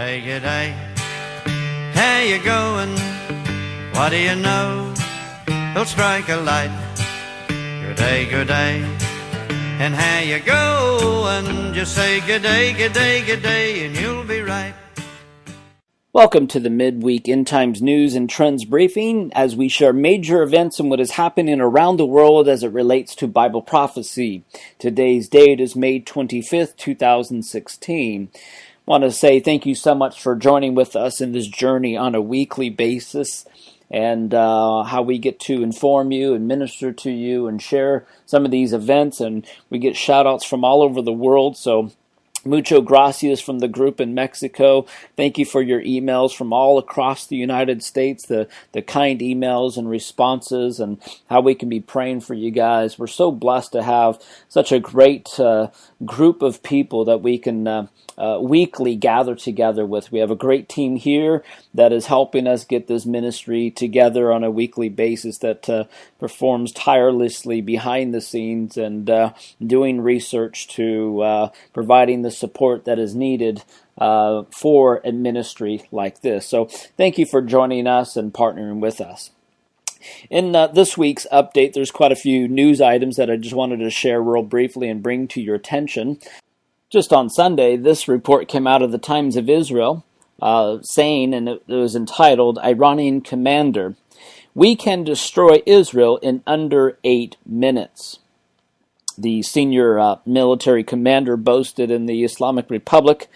G'day, g'day. How you going? What do you know? He'll strike a light. G'day, g'day. And how you going? Just say g'day, g'day, g'day, and you'll be right. Welcome to the Midweek End Times News and Trends Briefing as we share major events and what is happening around the world as it relates to Bible prophecy. Today's date is May 25th, 2016. I want to say thank you so much for joining with us in this journey on a weekly basis and how we get to inform you and minister to you and share some of these events, and we get shout outs from all over the world. So mucho gracias from the group in Mexico. Thank you for your emails from all across the United States, the kind emails and responses, and how we can be praying for you guys. We're so blessed to have such a great group of people that we can weekly gather together with. We have a great team here that is helping us get this ministry together on a weekly basis, that performs tirelessly behind the scenes and doing research to providing the support that is needed for a ministry like this. So thank you for joining us and partnering with us. In this week's update, there's quite a few news items that I just wanted to share real briefly and bring to your attention. Just on Sunday, this report came out of the Times of Israel saying, and it was entitled, Iranian Commander, "We can destroy Israel in under 8 minutes." The senior military commander boasted in the Islamic Republic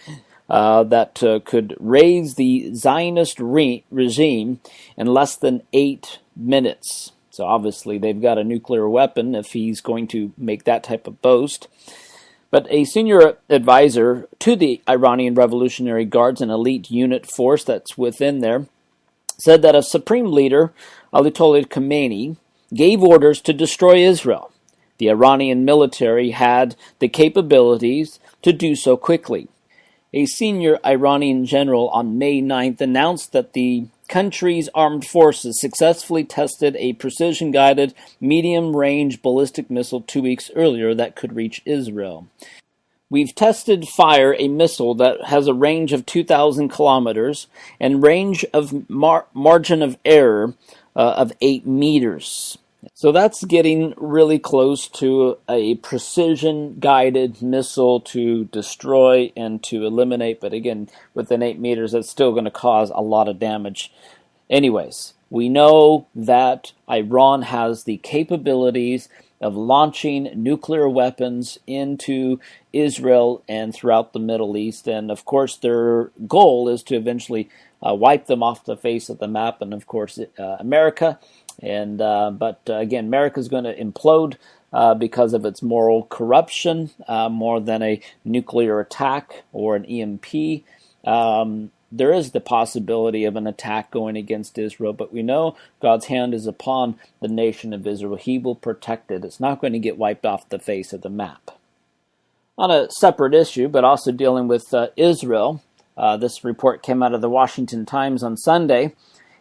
that could raise the Zionist regime in less than 8 minutes. So obviously they've got a nuclear weapon if he's going to make that type of boast. But a senior advisor to the Iranian Revolutionary Guards, an elite unit force that's within there, said that a supreme leader, Ayatollah Khamenei, gave orders to destroy Israel. The Iranian military had the capabilities to do so quickly. A senior Iranian general on May 9th announced that the country's armed forces successfully tested a precision-guided, medium-range ballistic missile 2 weeks earlier that could reach Israel. "We've tested fire a missile that has a range of 2,000 kilometers and range of margin of error of 8 meters. So that's getting really close to a precision-guided missile to destroy and to eliminate. But again, within 8 meters, that's still going to cause a lot of damage. Anyways, we know that Iran has the capabilities of launching nuclear weapons into Israel and throughout the Middle East. And of course, their goal is to eventually wipe them off the face of the map. And of course, America. But again, America is going to implode because of its moral corruption more than a nuclear attack or an EMP. There is the possibility of an attack going against Israel, but we know God's hand is upon the nation of Israel. He will protect it. It's not going to get wiped off the face of the map. On a separate issue, but also dealing with Israel, this report came out of the Washington Times on Sunday.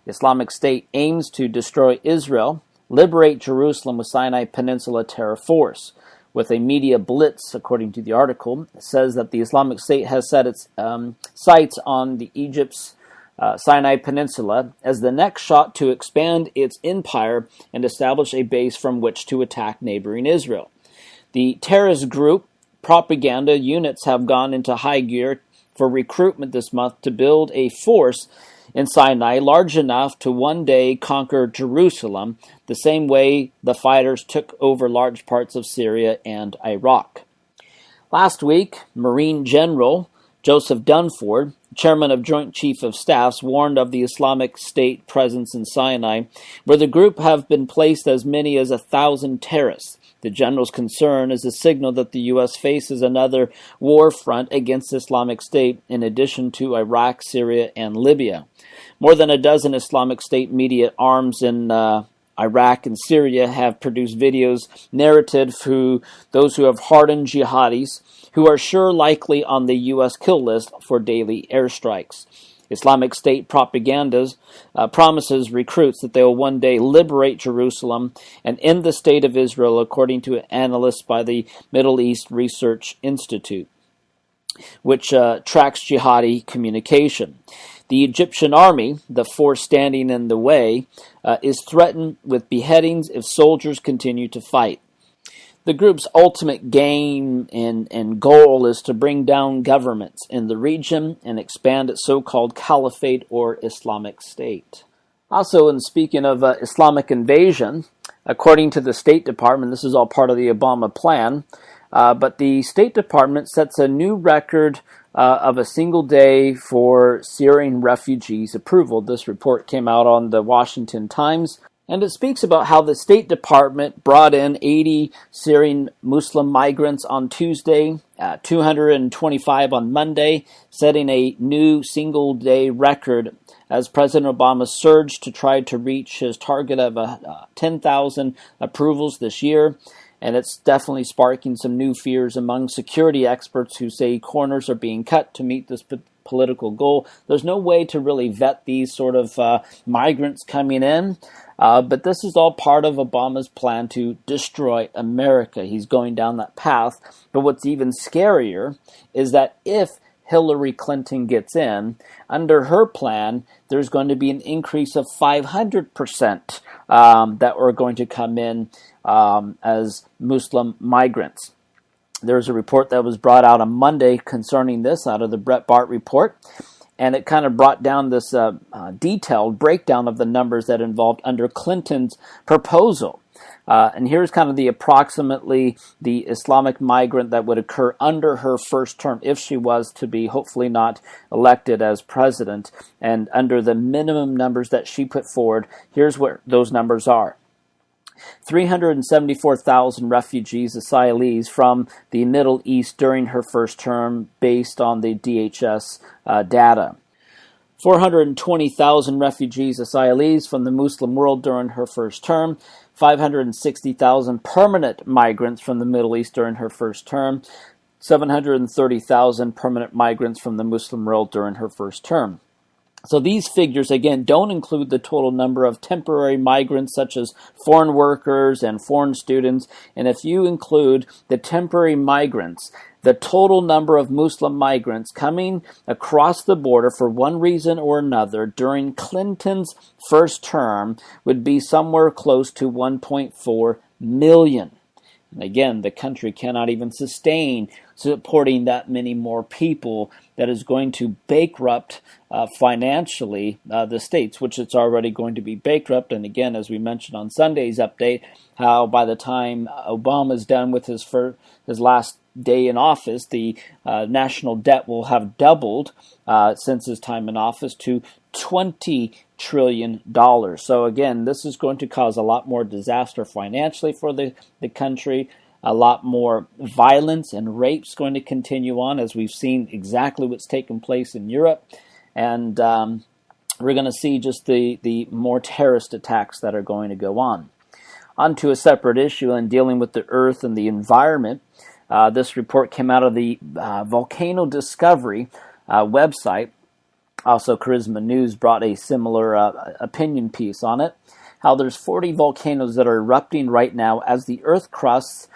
Islamic State aims to destroy Israel, liberate Jerusalem with Sinai Peninsula terror force. With a media blitz, according to the article, it says that the Islamic State has set its sights on the Egypt's Sinai Peninsula as the next shot to expand its empire and establish a base from which to attack neighboring Israel. The terrorist group propaganda units have gone into high gear for recruitment this month to build a force in Sinai large enough to one day conquer Jerusalem, the same way the fighters took over large parts of Syria and Iraq. Last week, Marine General Joseph Dunford, chairman of Joint Chief of Staffs, warned of the Islamic State presence in Sinai, where the group have been placed as many as 1,000 terrorists. The general's concern is a signal that the U.S. faces another war front against Islamic State in addition to Iraq, Syria, and Libya. More than a dozen Islamic State media arms in Iraq and Syria have produced videos narrated for those who have hardened jihadis who are sure likely on the U.S. kill list for daily airstrikes. Islamic State propaganda promises recruits that they will one day liberate Jerusalem and end the state of Israel, according to analysts by the Middle East Research Institute. which tracks jihadi communication. The Egyptian army, the force standing in the way, is threatened with beheadings if soldiers continue to fight. The group's ultimate game and goal is to bring down governments in the region and expand its so-called caliphate or Islamic State. Also, in speaking of Islamic invasion, according to the State Department, this is all part of the Obama plan, but the State Department sets a new record of a single day for Syrian refugees approval. This report came out on the Washington Times, and it speaks about how the State Department brought in 80 Syrian Muslim migrants on Tuesday, 225 on Monday, setting a new single-day record as President Obama surged to try to reach his target of 10,000 approvals this year. And it's definitely sparking some new fears among security experts who say corners are being cut to meet this political goal. There's no way to really vet these sort of migrants coming in, but this is all part of Obama's plan to destroy America. He's going down that path. But what's even scarier is that if Hillary Clinton gets in, under her plan, there's going to be an increase of 500% that are going to come in as Muslim migrants. There's a report that was brought out on Monday concerning this out of the Breitbart report, and it kind of brought down this detailed breakdown of the numbers that involved under Clinton's proposal. And here's kind of the approximately the Islamic migrant that would occur under her first term if she was to be hopefully not elected as president. And under the minimum numbers that she put forward, here's what those numbers are. 374,000 refugees, asylees from the Middle East during her first term based on the DHS data. 420,000 refugees, asylees from the Muslim world during her first term. 560,000 permanent migrants from the Middle East during her first term. 730,000 permanent migrants from the Muslim world during her first term. So these figures, again, don't include the total number of temporary migrants such as foreign workers and foreign students. And if you include the temporary migrants, the total number of Muslim migrants coming across the border for one reason or another during Clinton's first term would be somewhere close to 1.4 million. And again, the country cannot even sustain supporting that many more people. That is going to bankrupt financially the states, which it's already going to be bankrupt. And again, as we mentioned on Sunday's update, how by the time Obama's done with his last day in office, the national debt will have doubled since his time in office to $20 trillion. So again, this is going to cause a lot more disaster financially for the country. A lot more violence and rapes going to continue on, as we've seen exactly what's taken place in Europe. And we're going to see just the more terrorist attacks that are going to go on. On to a separate issue and dealing with the earth and the environment. This report came out of the Volcano Discovery website. Also, Charisma News brought a similar opinion piece on it. How there's 40 volcanoes that are erupting right now as the earth crust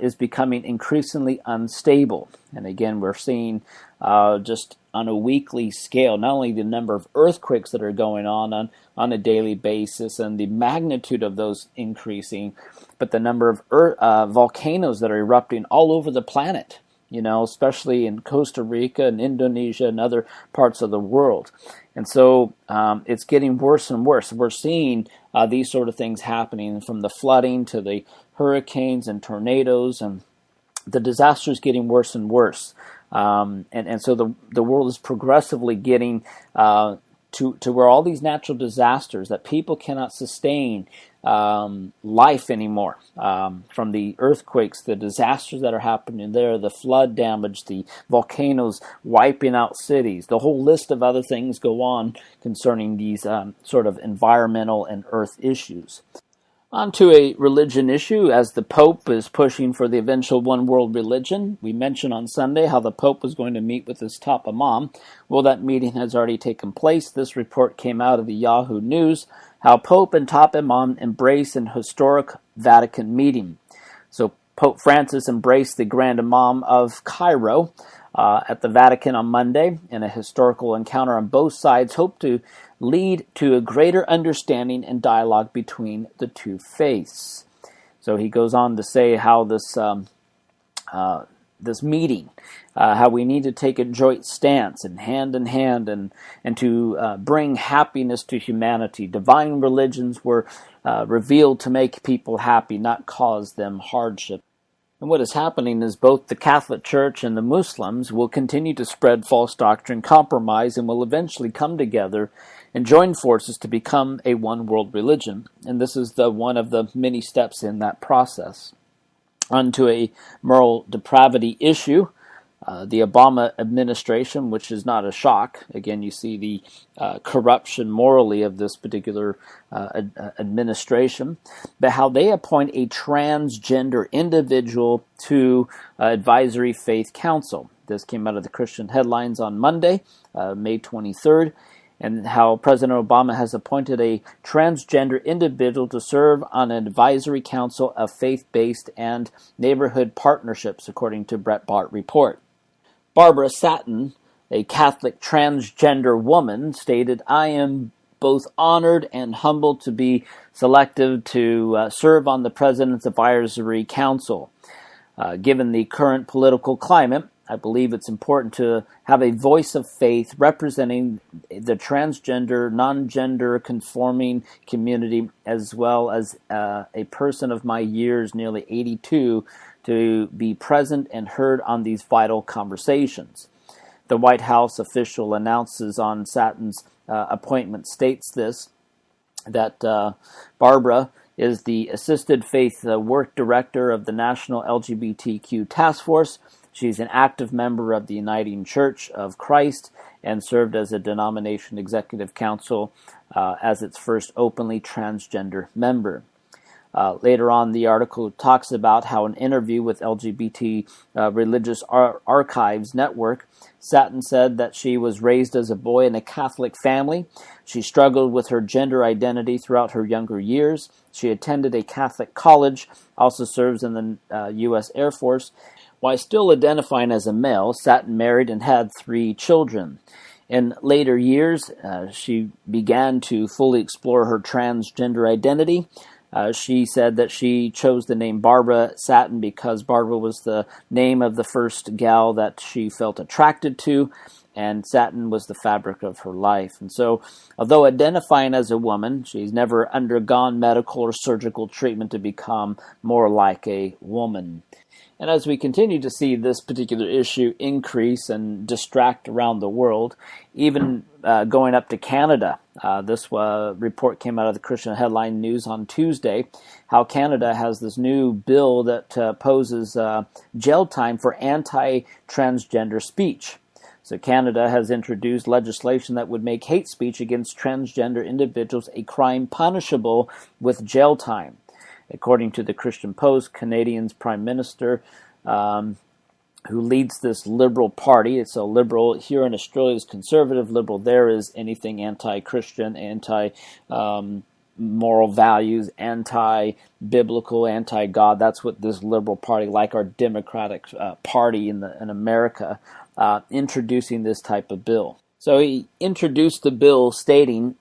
is becoming increasingly unstable. And again, we're seeing just on a weekly scale, not only the number of earthquakes that are going on a daily basis and the magnitude of those increasing, but the number of volcanoes that are erupting all over the planet, especially in Costa Rica and Indonesia and other parts of the world. And so it's getting worse and worse. We're seeing these sort of things happening, from the flooding to the hurricanes and tornadoes, and the disaster is getting worse and worse. And so the world is progressively getting to where all these natural disasters that people cannot sustain life anymore, from the earthquakes, the disasters that are happening there, the flood damage, the volcanoes wiping out cities, the whole list of other things go on concerning these sort of environmental and earth issues. On to a religion issue, as the Pope is pushing for the eventual one world religion. We mentioned on Sunday how the Pope was going to meet with his top imam. Well, that meeting has already taken place. This report came out of the Yahoo News, how Pope and top imam embrace an historic Vatican meeting. So Pope Francis embraced the Grand Imam of Cairo at the Vatican on Monday in a historical encounter on both sides hope to lead to a greater understanding and dialogue between the two faiths. So he goes on to say how this meeting, how we need to take a joint stance and hand in hand and to bring happiness to humanity. Divine religions were revealed to make people happy, not cause them hardship. And what is happening is both the Catholic Church and the Muslims will continue to spread false doctrine, compromise, and will eventually come together and join forces to become a one-world religion. And this is one of the many steps in that process. Onto a moral depravity issue, the Obama administration, which is not a shock. Again, you see the corruption morally of this particular administration, but how they appoint a transgender individual to Advisory Faith Council. This came out of the Christian Headlines on Monday, May 23rd, and how President Obama has appointed a transgender individual to serve on an advisory council of faith-based and neighborhood partnerships, according to Breitbart report. Barbara Satin, a Catholic transgender woman, stated, "I am both honored and humbled to be selected to serve on the President's Advisory Council. Given the current political climate, I believe it's important to have a voice of faith representing the transgender, non-gender conforming community, as well as a person of my years, nearly 82, to be present and heard on these vital conversations." The White House official announces on Satin's appointment states that Barbara is the Assisted Faith Work Director of the National LGBTQ Task Force. She's an active member of the Uniting Church of Christ and served as a denomination executive council as its first openly transgender member. Later on, the article talks about how an interview with LGBT Religious Archives Network, Satin said that she was raised as a boy in a Catholic family. She struggled with her gender identity throughout her younger years. She attended a Catholic college, also serves in the U.S. Air Force. While still identifying as a male, Satin married and had 3 children. In later years, she began to fully explore her transgender identity. She said that she chose the name Barbara Satin because Barbara was the name of the first gal that she felt attracted to, and satin was the fabric of her life. And so, although identifying as a woman, she's never undergone medical or surgical treatment to become more like a woman. And as we continue to see this particular issue increase and distract around the world, even going up to Canada, this report came out of the Christian Headline News on Tuesday, how Canada has this new bill that poses jail time for anti-transgender speech. So Canada has introduced legislation that would make hate speech against transgender individuals a crime punishable with jail time. According to the Christian Post, Canadian's Prime Minister, who leads this Liberal Party, it's a Liberal here in Australia is Conservative, Liberal there is anything anti-Christian, anti-moral values, anti-biblical, anti-God. That's what this Liberal Party, like our Democratic Party in America, introducing this type of bill. So he introduced the bill stating,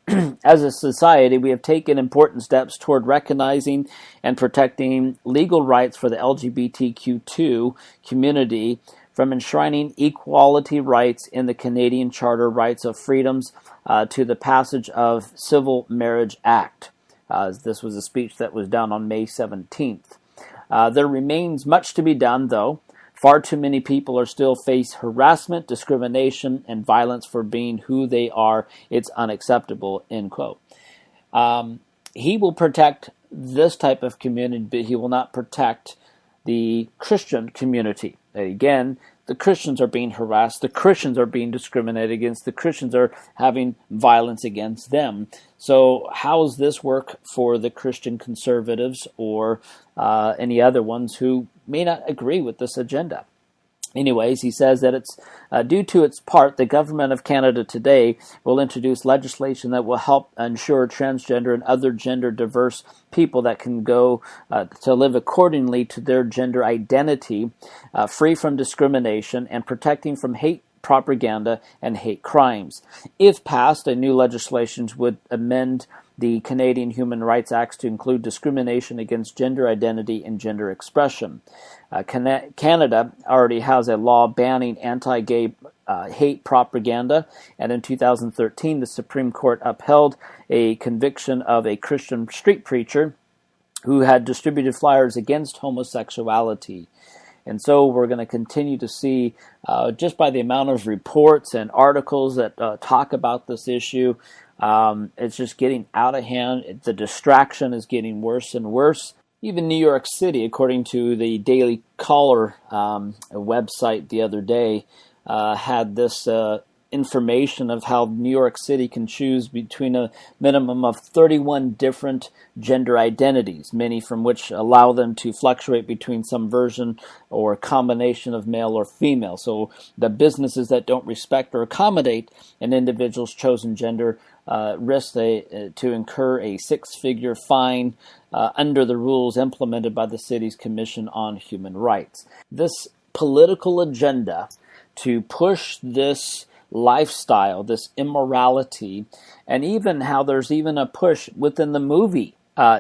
as a society, we have taken important steps toward recognizing and protecting legal rights for the LGBTQ2 community from enshrining equality rights in the Canadian Charter Rights of Freedoms to the passage of Civil Marriage Act. This was a speech that was done on May 17th. There remains much to be done, though. Far too many people are still face harassment, discrimination, and violence for being who they are. It's unacceptable, end quote. He will protect this type of community, but he will not protect the Christian community. Again, the Christians are being harassed. The Christians are being discriminated against. The Christians are having violence against them. So how does this work for the Christian conservatives or any other ones who may not agree with this agenda? Anyways, he says that it's due to its part, the government of Canada today will introduce legislation that will help ensure transgender and other gender diverse people that can go to live accordingly to their gender identity, free from discrimination and protecting from hate propaganda and hate crimes. If passed, a new legislation would amend the Canadian Human Rights Acts to include discrimination against gender identity and gender expression. Canada already has a law banning anti-gay hate propaganda, and in 2013 the Supreme Court upheld a conviction of a Christian street preacher who had distributed flyers against homosexuality. And so we're going to continue to see, just by the amount of reports and articles that talk about this issue, it's just getting out of hand. The distraction is getting worse and worse. Even New York City, according to the Daily Caller website the other day, had this information of how New York City can choose between a minimum of 31 different gender identities, many from which allow them to fluctuate between some version or combination of male or female. So the businesses that don't respect or accommodate an individual's chosen gender risk to incur a six-figure fine under the rules implemented by the city's Commission on Human Rights. This political agenda to push this lifestyle, this immorality, and even how there's even a push within the movie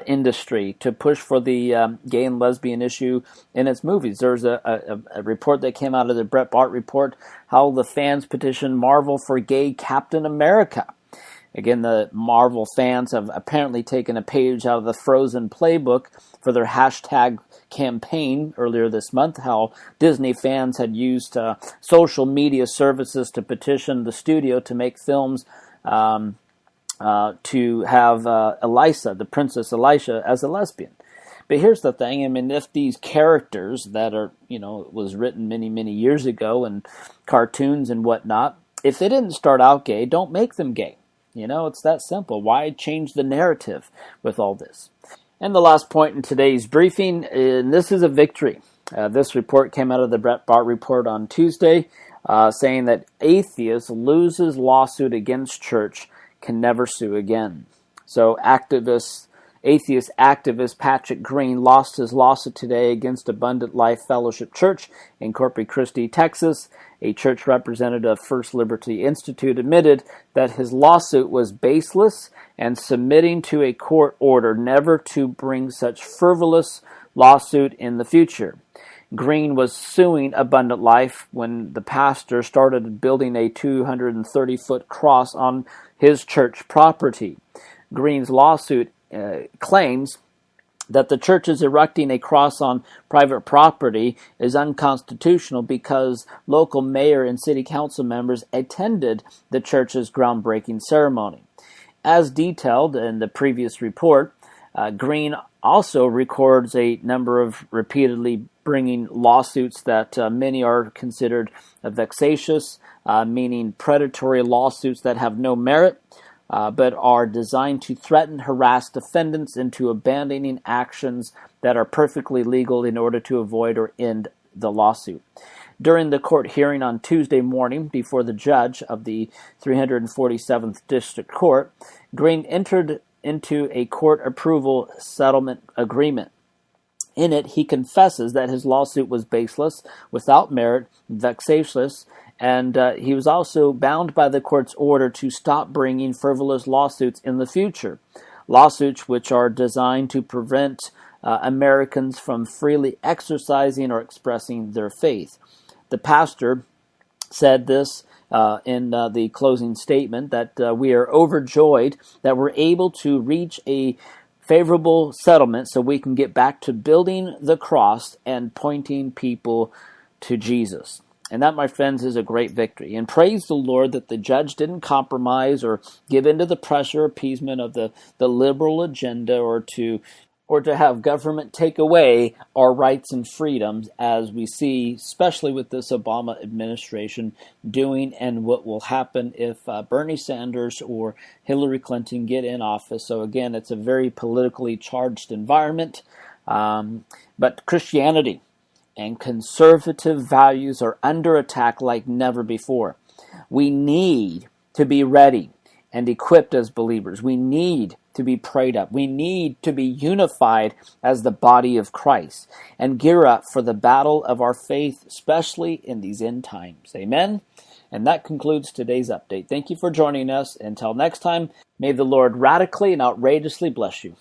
industry to push for the gay and lesbian issue in its movies. There's a report that came out of the Brett Bart report, how the fans petitioned Marvel for gay Captain America. Again, the Marvel fans have apparently taken a page out of the Frozen playbook for their hashtag campaign earlier this month, how Disney fans had used social media services to petition the studio to make films to have Elisa, the Princess Elisha, as a lesbian. But here's the thing, I mean, if these characters that are, was written many, many years ago in cartoons and whatnot, if they didn't start out gay, don't make them gay. It's that simple. Why change the narrative with all this? And the last point in today's briefing, and this is a victory. This report came out of the Brett Bart report on Tuesday, saying that Atheist loses lawsuit against church, can never sue again. So Atheist activist Patrick Green lost his lawsuit today against Abundant Life Fellowship Church in Corpus Christi, Texas. A church representative of First Liberty Institute admitted that his lawsuit was baseless and submitting to a court order never to bring such frivolous lawsuit in the future. Green was suing Abundant Life when the pastor started building a 230-foot cross on his church property. Green's lawsuit claims that the church is erecting a cross on private property is unconstitutional because local mayor and city council members attended the church's groundbreaking ceremony. As detailed in the previous report, Green also records a number of repeatedly bringing lawsuits that many are considered vexatious, meaning predatory lawsuits that have no merit, but are designed to threaten, harass defendants into abandoning actions that are perfectly legal in order to avoid or end the lawsuit. During the court hearing on Tuesday morning before the judge of the 347th District Court, Green entered into a court approval settlement agreement. In it, he confesses that his lawsuit was baseless, without merit, vexatious, and he was also bound by the court's order to stop bringing frivolous lawsuits in the future, lawsuits which are designed to prevent Americans from freely exercising or expressing their faith. The pastor said this in the closing statement, that we are overjoyed that we're able to reach a favorable settlement so we can get back to building the cross and pointing people to Jesus. And that, my friends, is a great victory. And praise the Lord that the judge didn't compromise or give in to the pressure appeasement of the liberal agenda or to have government take away our rights and freedoms, as we see, especially with this Obama administration, doing, and what will happen if Bernie Sanders or Hillary Clinton get in office. So again, it's a very politically charged environment. But Christianity and conservative values are under attack like never before. We need to be ready and equipped as believers. We need to be prayed up. We need to be unified as the body of Christ and gear up for the battle of our faith, especially in these end times. Amen? And that concludes today's update. Thank you for joining us. Until next time, may the Lord radically and outrageously bless you.